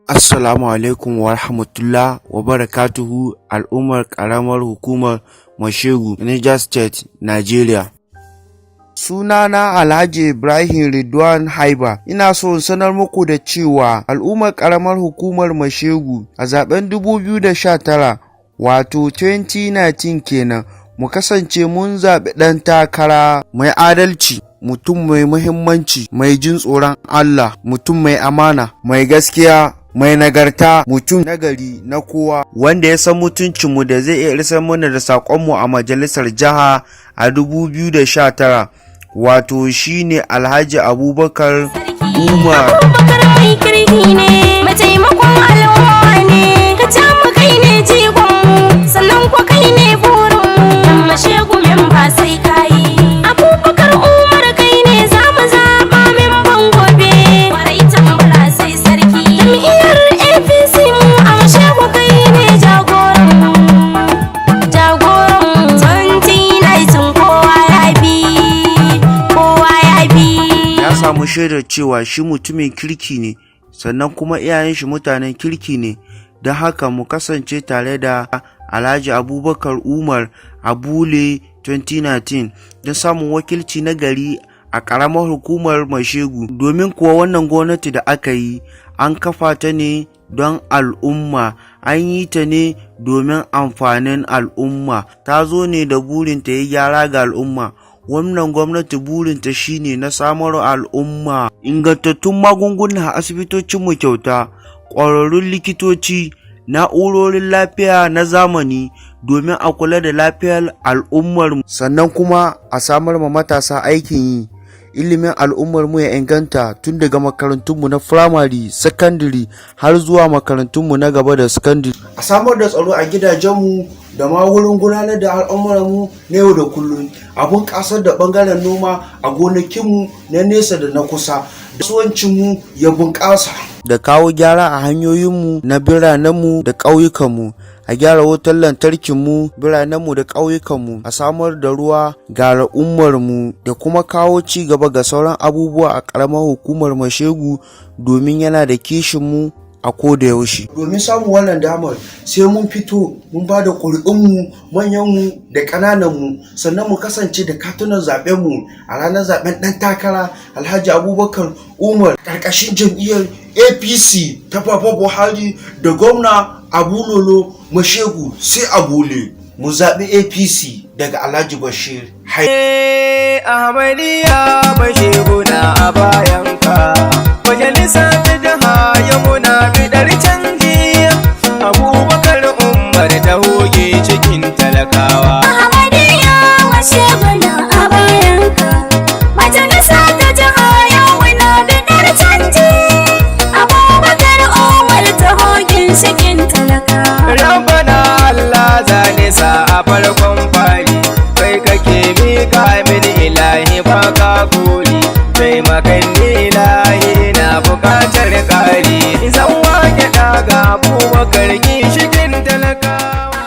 Assalamu alaikum wa rahmatullah wa barakatuhu al'ummar ƙaramar hukumar Mashegu, Niger State, Nigeria. Sunana Alhaji Ibrahim Ridwan Haiba. Ina so in sanar muku da cewa al'ummar ƙaramar hukumar Mashegu a zaben 2019 wato 2019 kenan mu kasance mun zaɓi ɗan takara mai adalci, mutum mai muhimmanci, mai jin tsoron Allah, mutum mai amana, mai gaskiya, mai nagarta, mutum nagari na kowa wanda ya san mutuncinmu da zai iya isar mana da saƙonmu a majalisar jiha a 2019 wato shine Alhaji Abubakar Umar. Abubakar mai kirki ne, mataimakon al'umma ne, ka ja mu kai ne jigonmu, sannan ku kai ne burinmu, Mashegu memba sai kayi. Abubakar Umar kai ne za mu zaɓa memban gobe, kwarai tambara sai sarki. Jam'iyyar APC mu a Mashegu kai ne jagoranmu, 2019 kowa ya bi. Ya samu shaidar cewa shi mutumin kirki ne, sannan kuma iyayen shi mutanen kirki ne, don haka mu kasance tare da Alhaji Abubakar Umar a Bule 2019 don samun wakilci na gari a ƙaramar hukumar Mashegu, domin kuwa wannan gwamnati da aka yi an kafa ta ne don al'umma, an yi ta ne domin amfanin al'umma, ta zo ne da burin ta yi gyara ga al'umma. Wannan gwamnati burinta shine na samar al'umma ingantattun magunguna a asibitocinmu kyauta, ƙwararrun likitoci, na'urorin lafiya na zamani domin a kula da lafiyar al'ummarmu, sannan kuma a samar ma matasa aikin yi. Ilimin al'ummarmu ya inganta tun daga makarantunmu na firamare, sakandare har zuwa makarantunmu na gaba da sakandare. A samar da tsaro a gidajenmu da ma wurin gudanar da al'amuranmu na yau da kullum. A bunƙasar da ɓangaren noma a gonakinmu na nesa da na kusa. Kasuwancinmu ya bunƙasa. Da kawo gyara a hanyoyinmu na biranenmu da ƙauyukanmu. A gyara wutar lantarkinmu, biranenmu da ƙauyukanmu, a samar da ruwa ga al'ummarmu da kuma kawo ci gaba ga sauran abubuwa a ƙaramar hukumar Mashegu domin yana da kishinmu a koda yaushe. Domin samun wannan damar sai mun fito mun ba da ƙuri'unmu, manyanmu da ƙanananmu, sannan mu kasance da katunan zaɓenmu a ranar zaɓen ɗan takara Alhaji Abubakar Umar ƙarƙashin jam'iyyar APC ta Baba Buhari da gwamna Abulolo Mashegu sai Abule. Mu zaɓi APC daga Alhaji Bashir. Ahmadiyya Mashegu na a bayanka, majalisa ta jiha ya muna bidar canji. Abubakar Umar ta hoge cikin talakawa. Ahmadiyya Mashegu na a bayanka, majalisa ta jiha ya muna bidar canji. Abubakar Umar ta hoge cikin talakawa. Rabbana Allah zane sa a farkon fari, kai kake miƙa mini ilahi baka kuri, taimakan ilahi na buƙatar ƙari, zan wake daga Abubakar gishi